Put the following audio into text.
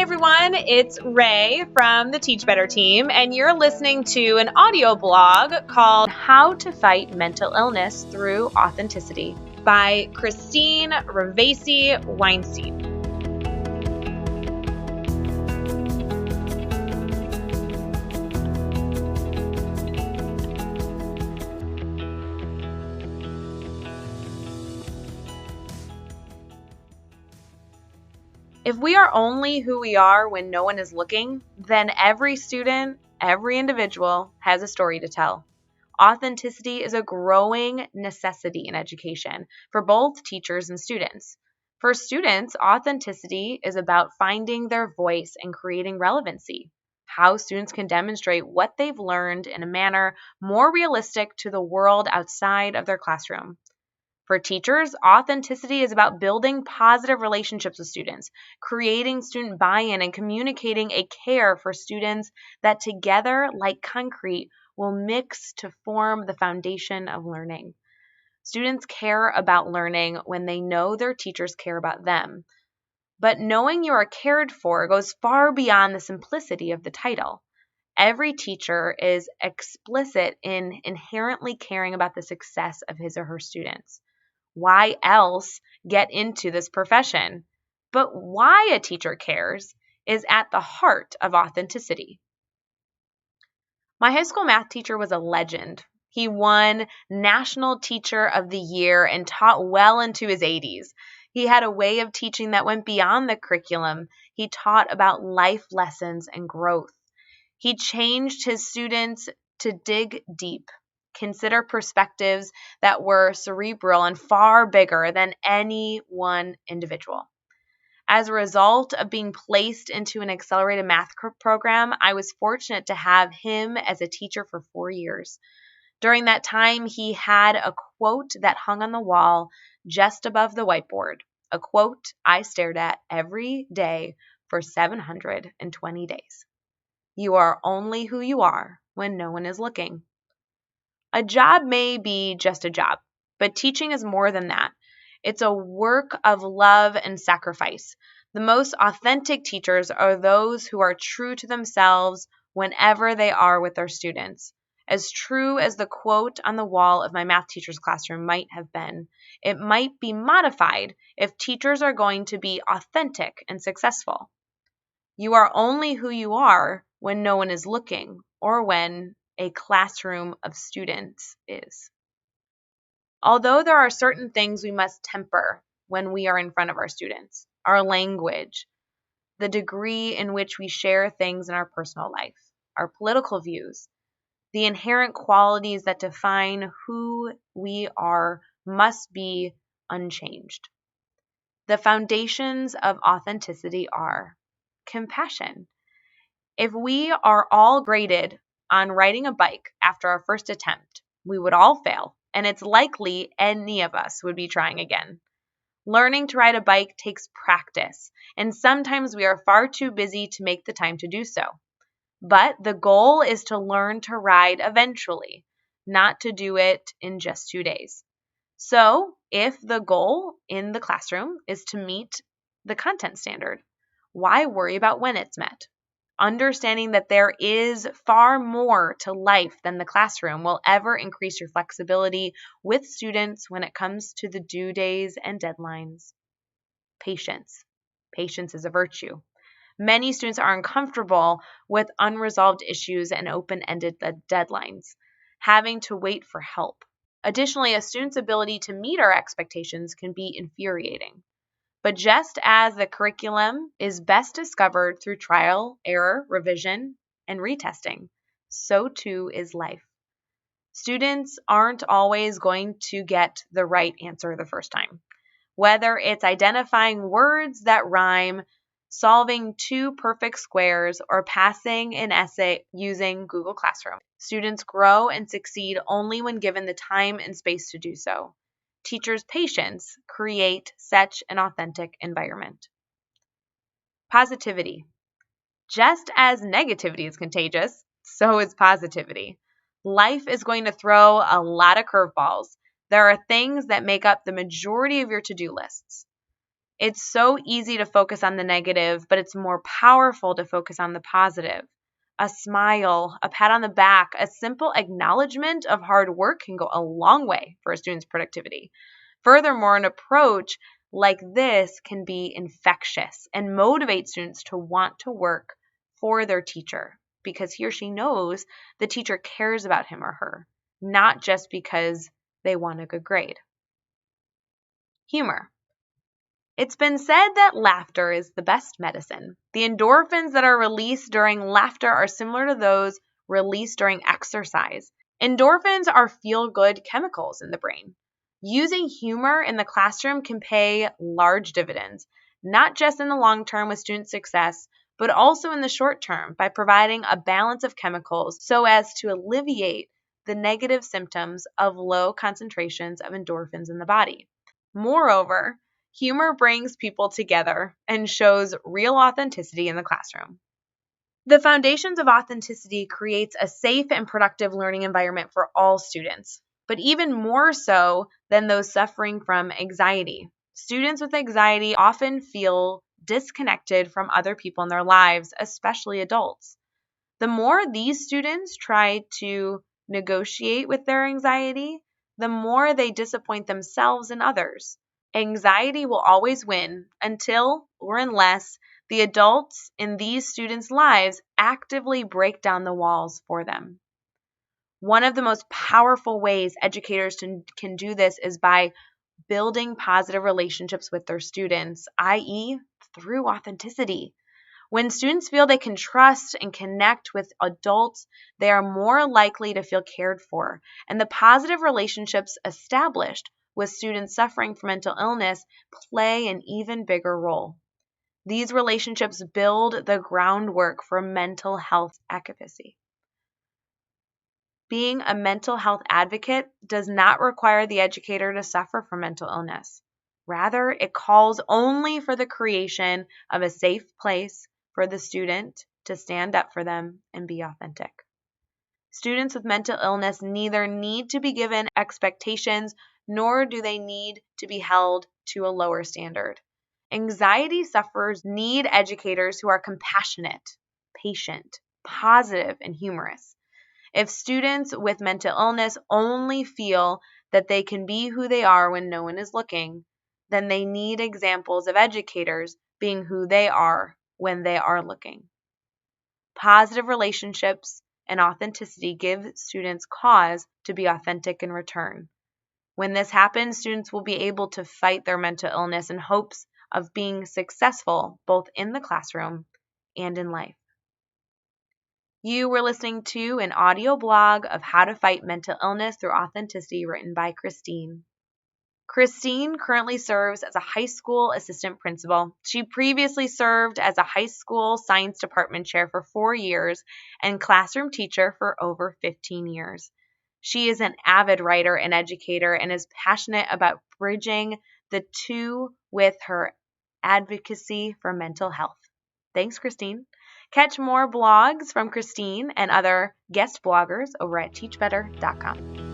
everyone, it's Ray from the Teach Better team, and you're listening to an audio blog called How to Fight Mental Illness Through Authenticity by Christine Ravesi Weinstein. If we are only who we are when no one is looking, then every student, every individual has a story to tell. Authenticity is a growing necessity in education for both teachers and students. For students, authenticity is about finding their voice and creating relevancy. How students can demonstrate what they've learned in a manner more realistic to the world outside of their classroom. For teachers, authenticity is about building positive relationships with students, creating student buy-in, and communicating a care for students that together, like concrete, will mix to form the foundation of learning. Students care about learning when they know their teachers care about them. But knowing you are cared for goes far beyond the simplicity of the title. Every teacher is explicit in inherently caring about the success of his or her students. Why else get into this profession? But why a teacher cares is at the heart of authenticity. My high school math teacher was a legend. He won National Teacher of the Year and taught well into his 80s. He had a way of teaching that went beyond the curriculum. He taught about life lessons and growth. He changed his students to dig deep, consider perspectives that were cerebral and far bigger than any one individual. As a result of being placed into an accelerated math program, I was fortunate to have him as a teacher for 4 years. During that time, he had a quote that hung on the wall just above the whiteboard, a quote I stared at every day for 720 days. You are only who you are when no one is looking. A job may be just a job, but teaching is more than that. It's a work of love and sacrifice. The most authentic teachers are those who are true to themselves whenever they are with their students. As true as the quote on the wall of my math teacher's classroom might have been, it might be modified if teachers are going to be authentic and successful. You are only who you are when no one is looking, or when a classroom of students is. Although there are certain things we must temper when we are in front of our students, our language, the degree in which we share things in our personal life, our political views, the inherent qualities that define who we are must be unchanged. The foundations of authenticity are compassion. If we are all graded on riding a bike after our first attempt, we would all fail, and it's likely any of us would be trying again. Learning to ride a bike takes practice, and sometimes we are far too busy to make the time to do so. But the goal is to learn to ride eventually, not to do it in just 2 days. So, if the goal in the classroom is to meet the content standard, why worry about when it's met? Understanding that there is far more to life than the classroom will ever increase your flexibility with students when it comes to the due days and deadlines. Patience. Patience is a virtue. Many students are uncomfortable with unresolved issues and open-ended deadlines, having to wait for help. Additionally, a student's ability to meet our expectations can be infuriating. But just as the curriculum is best discovered through trial, error, revision, and retesting, so too is life. Students aren't always going to get the right answer the first time. Whether it's identifying words that rhyme, solving 2 perfect squares, or passing an essay using Google Classroom, students grow and succeed only when given the time and space to do so. Teachers' patience create such an authentic environment. Positivity. Just as negativity is contagious, so is positivity. Life is going to throw a lot of curveballs. There are things that make up the majority of your to-do lists. It's so easy to focus on the negative, but it's more powerful to focus on the positive. A smile, a pat on the back, a simple acknowledgement of hard work can go a long way for a student's productivity. Furthermore, an approach like this can be infectious and motivate students to want to work for their teacher because he or she knows the teacher cares about him or her, not just because they want a good grade. Humor. It's been said that laughter is the best medicine. The endorphins that are released during laughter are similar to those released during exercise. Endorphins are feel-good chemicals in the brain. Using humor in the classroom can pay large dividends, not just in the long term with student success, but also in the short term by providing a balance of chemicals so as to alleviate the negative symptoms of low concentrations of endorphins in the body. Moreover, humor brings people together and shows real authenticity in the classroom. The foundations of authenticity creates a safe and productive learning environment for all students, but even more so than those suffering from anxiety. Students with anxiety often feel disconnected from other people in their lives, especially adults. The more these students try to negotiate with their anxiety, the more they disappoint themselves and others. Anxiety will always win until or unless the adults in these students' lives actively break down the walls for them. One of the most powerful ways educators can do this is by building positive relationships with their students, i.e., through authenticity. When students feel they can trust and connect with adults, they are more likely to feel cared for, and the positive relationships established with students suffering from mental illness play an even bigger role. These relationships build the groundwork for mental health advocacy. Being a mental health advocate does not require the educator to suffer from mental illness. Rather, it calls only for the creation of a safe place for the student to stand up for them and be authentic. Students with mental illness neither need to be given expectations nor do they need to be held to a lower standard. Anxiety sufferers need educators who are compassionate, patient, positive, and humorous. If students with mental illness only feel that they can be who they are when no one is looking, then they need examples of educators being who they are when they are looking. Positive relationships and authenticity give students cause to be authentic in return. When this happens, students will be able to fight their mental illness in hopes of being successful both in the classroom and in life. You were listening to an audio blog of How to Fight Mental Illness Through Authenticity written by Christine. Christine currently serves as a high school assistant principal. She previously served as a high school science department chair for 4 years and classroom teacher for over 15 years. She is an avid writer and educator and is passionate about bridging the two with her advocacy for mental health. Thanks, Christine. Catch more blogs from Christine and other guest bloggers over at teachbetter.com.